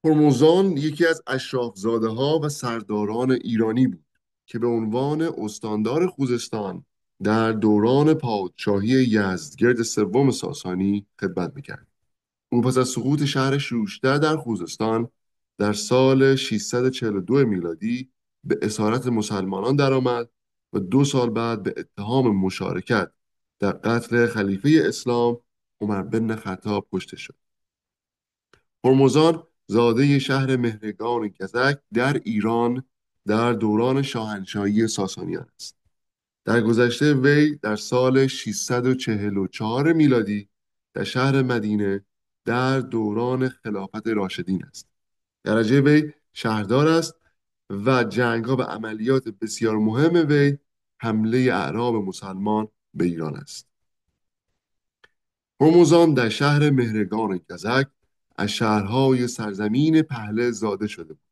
هرمزان یکی از اشرافزاده‌ها و سرداران ایرانی بود که به عنوان استاندار خوزستان در دوران پادشاهی یزدگرد سوم ساسانی خدمت میکرد. او پس از سقوط شهر شوشتر در خوزستان در سال 642 میلادی به اسارت مسلمانان درآمد و 2 سال بعد به اتهام مشارکت در قتل خلیفه اسلام عمر بن خطاب کشته شد. هرمزان زاده شهر مهرگان گزک در ایران در دوران شاهنشاهی ساسانیان است. در گذشته وی در سال 644 میلادی در شهر مدینه در دوران خلافت راشدین است. درجه وی شهردار است و جنگ‌ها و عملیات بسیار مهم وی حمله اعراب مسلمان به ایران است. هرمزان در شهر مهرگان گزک از شهرهای سرزمین پهله زاده شده بود.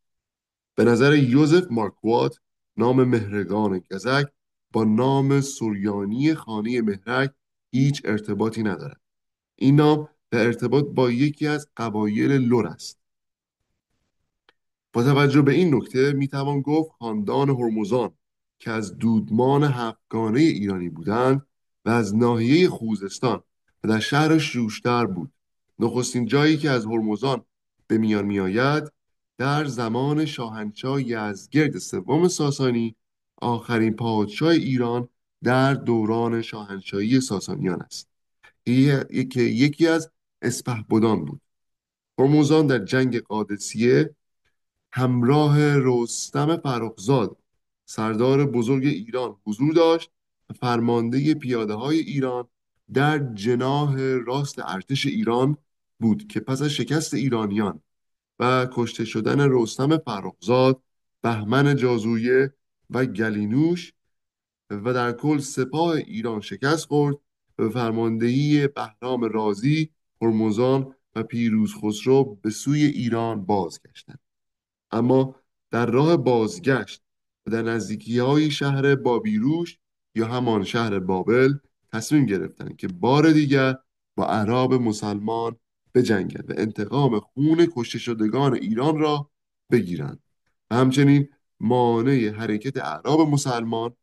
به نظر یوزف مارکوات نام مهرگان گزک با نام سوریانی خانه مهرک هیچ ارتباطی ندارد. این نام در ارتباط با یکی از قبایل لر است. با توجه به این نکته میتوان گفت خاندان هرمزان که از دودمان هفتگانه ایرانی بودند و از ناحیه خوزستان و در شهر شوشتر بود. نخستین جایی که از هرمزان به میان میآید در زمان شاهنشاه یزدگرد سوم ساسانی آخرین پادشاه ایران در دوران شاهنشاهی ساسانیان است که یکی از اسپهبدان بود. هرمزان در جنگ قادسیه همراه رستم فرخزاد سردار بزرگ ایران حضور داشت و فرمانده پیاده های ایران در جناح راست ارتش ایران بود که پس از شکست ایرانیان و کشته شدن رستم فرخزاد، بهمن جازویه و گلینوش و در کل سپاه ایران شکست خورد و به فرماندهی بهرام رازی، هرمزان و پیروز خسرو به سوی ایران بازگشتند. اما در راه بازگشت و در نزدیکی های شهر بابیروش یا همان شهر بابل تصمیم گرفتند که بار دیگر با اعراب مسلمان بجنگند و انتقام خون کشته شدگان ایران را بگیرند و همچنین مانع حرکت اعراب مسلمان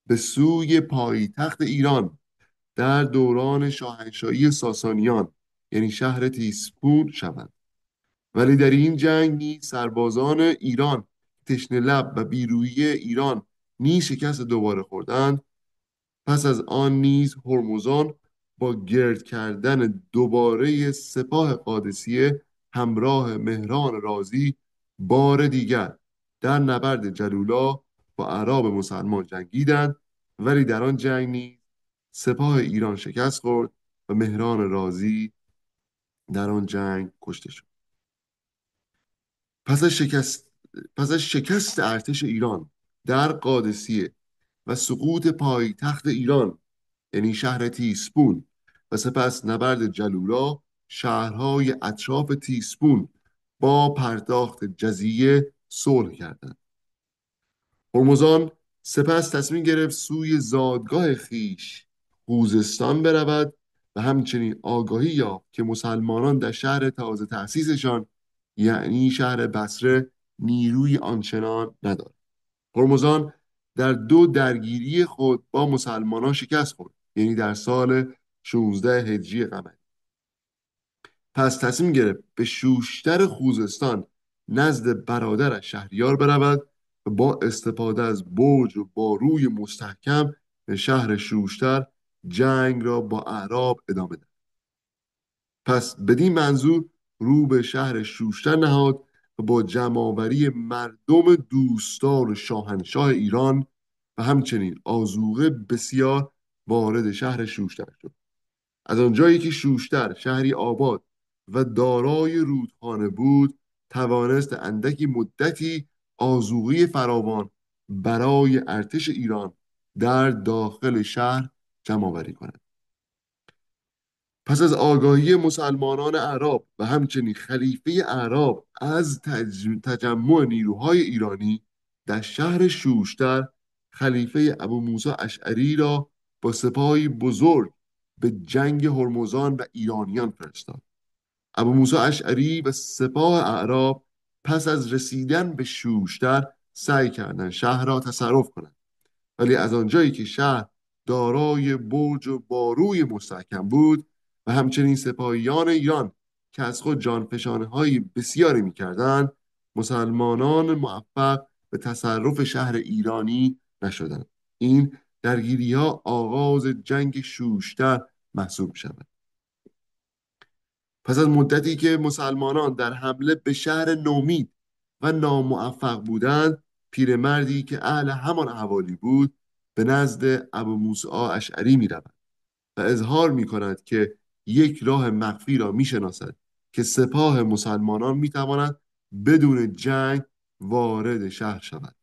به سوی پایتخت ایران در دوران شاهنشاهی ساسانیان یعنی شهر تیسفون شوند. ولی در این جنگ نیز سربازان ایران تشنه لب و بیرویی ایران نیز شکست دوباره خوردند. پس از آن نیز هرمزان با گرد کردن دوباره سپاه قادسیه همراه مهران رازی بار دیگر در نبرد جلولا با اعراب مسلمان جنگیدند، ولی در آن جنگ نیز سپاه ایران شکست خورد و مهران رازی در آن جنگ کشته شد. پس از شکست پس از شکست ارتش ایران در قادسیه و سقوط پایتخت ایران یعنی شهر تیسپون و سپس نبرد جلولا، شهرهای اطراف تیسپون با پرداخت جزیه صلح کردند. هرمزان سپس تصمیم گرفت سوی زادگاه خیش خوزستان برود و همچنین آگاهی یافت که مسلمانان در شهر تازه تأسیسشان یعنی شهر بصره نیروی آنچنان ندارد. هرمزان در 2 درگیری خود با مسلمانان شکست خورد یعنی در سال 16 هجری قمری. پس تصمیم گرفت به شوشتر خوزستان نزد برادرش شهریار برود و با استفاده از برج و باروی مستحکم به شهر شوشتر جنگ را با اعراب ادامه داد. پس بدین منظور رو به شهر شوشتر نهاد و با جمع‌آوری مردم دوستدار شاهنشاه ایران و همچنین آذوقه بسیار وارد شهر شوشتر شد. از آنجایی که شوشتر شهری آباد و دارای رودخانه بود، توانست اندکی مدتی آذوقه فراوان برای ارتش ایران در داخل شهر جمع‌آوری کند. پس از آگاهی مسلمانان اعراب و همچنین خلیفه اعراب از تجمع نیروهای ایرانی در شهر شوشتر، خلیفه ابو موسی اشعری را با سپاهی بزرگ به جنگ هرمزان و ایرانیان فرستاد. ابو موسی اشعری و سپاه اعراب پس از رسیدن به شوشتر سعی کردند شهر را تصرف کنند، ولی از آنجایی که شهر دارای برج و باروی مستحکم بود و همچنین سپاهیان ایران که از خود جانفشانی‌های بسیاری می‌کردند، مسلمانان موفق به تصرف شهر ایرانی نشدند. این درگیری‌ها آغاز جنگ شوشتر محسوب شود. پس از مدتی که مسلمانان در حمله به شهر نومید و ناموفق بودند، پیرمردی که اهل همان احوالی بود به نزد ابو موسی اشعری می رود و اظهار می کند که یک راه مخفی را می شناسد که سپاه مسلمانان می تواند بدون جنگ وارد شهر شود.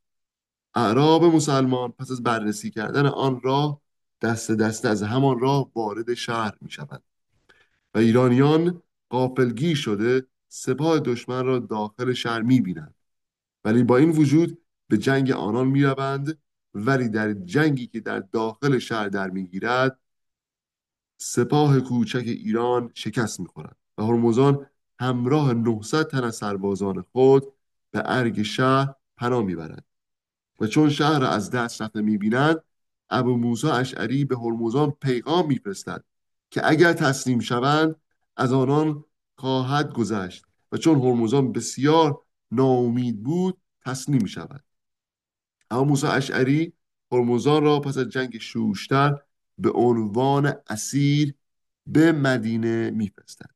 اعراب مسلمان پس از بررسی کردن آن راه دست دست از همان راه وارد شهر می شود و ایرانیان غافلگیر شده سپاه دشمن را داخل شهر می‌بینند، ولی با این وجود به جنگ آنان می‌روند. ولی در جنگی که در داخل شهر در می‌گیرد، سپاه کوچک ایران شکست می‌خورد و هرمزان همراه 900 تن از سربازان خود به ارگ شهر پناه می‌برد و چون شهر را از دست رفته می‌بینند، ابو موسی اشعری به هرمزان پیغام می‌فرستد که اگر تسلیم شوند از آنان خواهد گذشت و چون هرمزان بسیار ناامید بود تسلیم شود. ابو موسی اشعری هرمزان را پس از جنگ شوشتر به عنوان اسیر به مدینه میفرستد.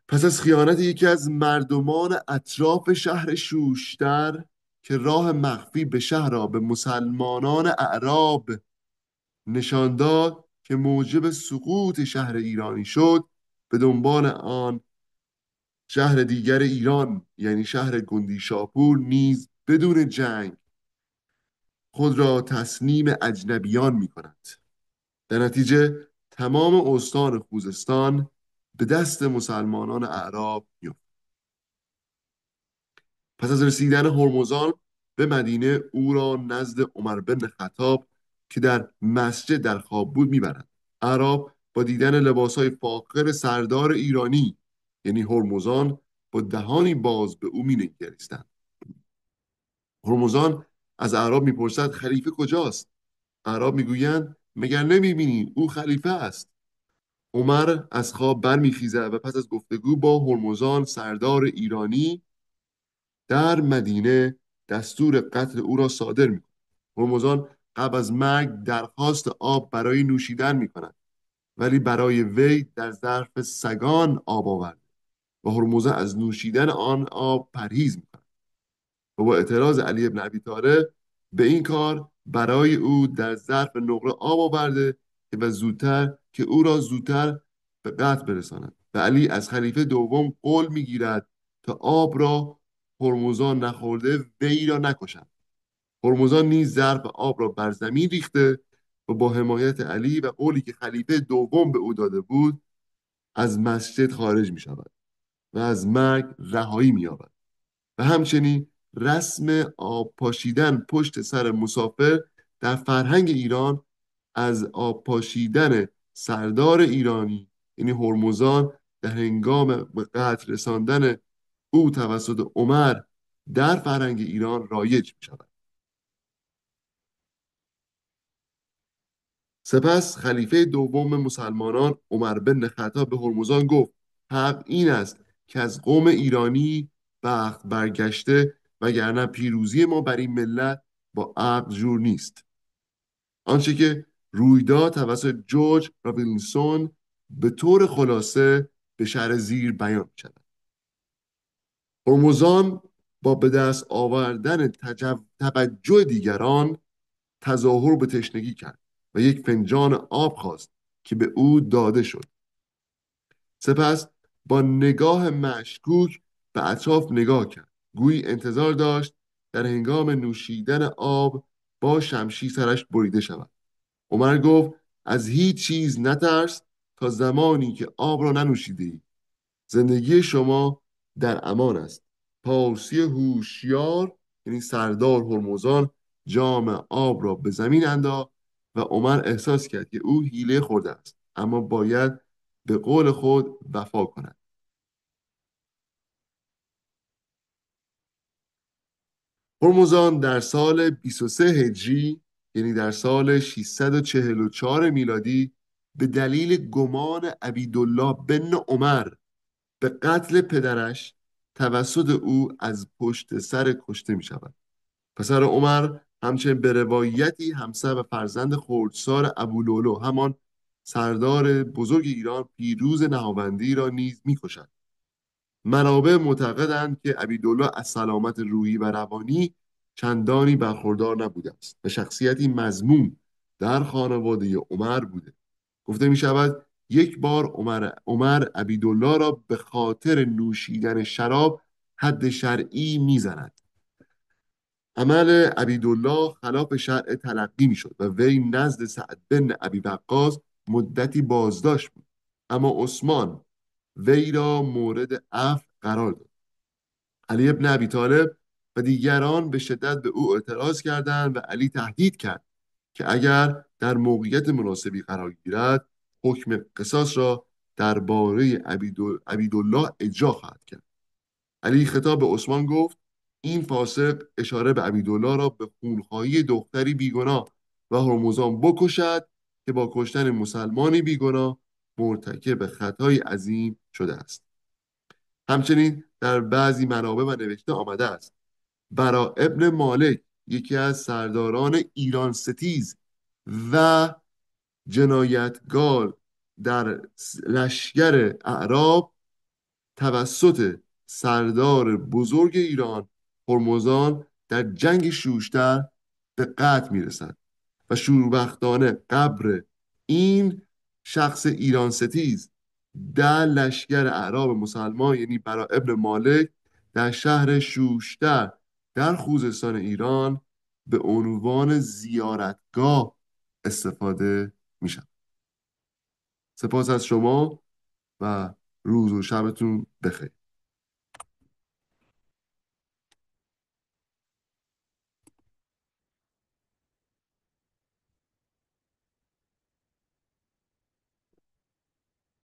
پس از خیانت یکی از مردمان اطراف شهر شوشتر که راه مخفی به شهر را به مسلمانان اعراب نشان داد که موجب سقوط شهر ایرانی شد، به دنبال آن شهر دیگر ایران یعنی شهر گندی شاپور نیز بدون جنگ خود را تسلیم اجنبیان می کند. در نتیجه تمام استان خوزستان به دست مسلمانان اعراب می‌افتد. پس از رسیدن هرمزان به مدینه او را نزد عمر بن خطاب که در مسجد در خواب بود میبرند. اعراب با دیدن لباسهای فاخر سردار ایرانی یعنی هرمزان با دهانی باز به او مینگریستند. هرمزان از اعراب میپرسد خلیفه کجاست؟ اعراب میگویند مگر نمیبینی او خلیفه است. عمر از خواب برمیخیزد و پس از گفتگو با هرمزان سردار ایرانی در مدینه دستور قتل او را صادر می‌کند. هرمزان قبل از مرگ درخواست آب برای نوشیدن می‌کند، ولی برای وی در ظرف سگان آب آورد و هرمزان از نوشیدن آن آب پرهیز می‌کند و با اعتراض علی بن ابی طالب به این کار برای او در ظرف نقره آب آورده که او را زودتر به قتل برساند و علی از خلیفه دوم قول میگیرد تا آب را هرمزان نخورده وی را نکشند. هرمزان نیز ظرف آب را بر زمین ریخته و با حمایت علی و قولی که خلیفه دوم به او داده بود از مسجد خارج می شود و از مرگ رهایی می یابد. و همچنین رسم آب پاشیدن پشت سر مسافر در فرهنگ ایران از آب پاشیدن سردار ایرانی یعنی هرمزان در هنگام به قتل رساندن او توسط عمر در فرهنگ ایران رایج می شود. سپس خلیفه دوم مسلمانان عمر بن خطاب به هرمزان گفت حق این است که از قوم ایرانی بخت برگشته وگرنه پیروزی ما بر این ملت با عقل جور نیست. آنچه که رویداد توسط جورج رابینسون به طور خلاصه به شرح زیر بیان می شود. هرمزان با به دست آوردن توجه دیگران تظاهر به تشنگی کرد و یک فنجان آب خواست که به او داده شد. سپس با نگاه مشکوک به اطراف نگاه کرد، گویی انتظار داشت در هنگام نوشیدن آب با شمشیر سرش بریده شود. عمر گفت از هیچ چیز نترس تا زمانی که آب را ننوشیده ای. زندگی شما در امان است. پارسی هوشیار یعنی سردار هرمزان جام آب را به زمین انداخت و عمر احساس کرد که او حیله خورده است اما باید به قول خود وفا کند. هرمزان در سال 23 هجری، یعنی در سال 644 میلادی، به دلیل گمان عبیدالله بن عمر به قتل پدرش توسط او از پشت سر کشته می شود. پسر عمر همچنین به روایتی همسر و فرزند خردسار ابولولو، همان سردار بزرگ ایران، پیروز نهاوندی را نیز می‌کشد. منابع معتقدند که عبیدالله از سلامت روحی و روانی چندانی برخوردار نبوده است و شخصیتی مذموم در خانواده عمر بوده. گفته می شود یک بار عمر عبیدالله را به خاطر نوشیدن شراب حد شرعی میزند. عمل عبیدالله خلاف شرع تلقی میشد و وی نزد سعد بن ابی وقاص مدتی بازداشت بود، اما عثمان وی را مورد عفو قرار داد. علی ابن ابی طالب و دیگران به شدت به او اعتراض کردند و علی تهدید کرد که اگر در موقعیت مناسبی قرار گیرد، حکم قصاص را درباره عبیدالله اجرا خواهد کرد. علی خطاب به عثمان گفت این فاسق، اشاره به عبیدالله، را به خونخواهی دختری بیگناه و هرمزان بکشد که با کشتن مسلمانی بیگناه مرتکب خطای عظیم شده است. همچنین در بعضی منابع و نوشته آمده است برا ابن مالک، یکی از سرداران ایران ستیز و جنایتگار در لشکر اعراب، توسط سردار بزرگ ایران هرمزان در جنگ شوشتر به قتل میرسد و شوربختانه قبر این شخص ایران ستیز در لشکر اعراب مسلمان، یعنی برا ابن مالک، در شهر شوشتر در خوزستان ایران به عنوان زیارتگاه استفاده می شود. سپاس از شما و روز و شبتون بخیر.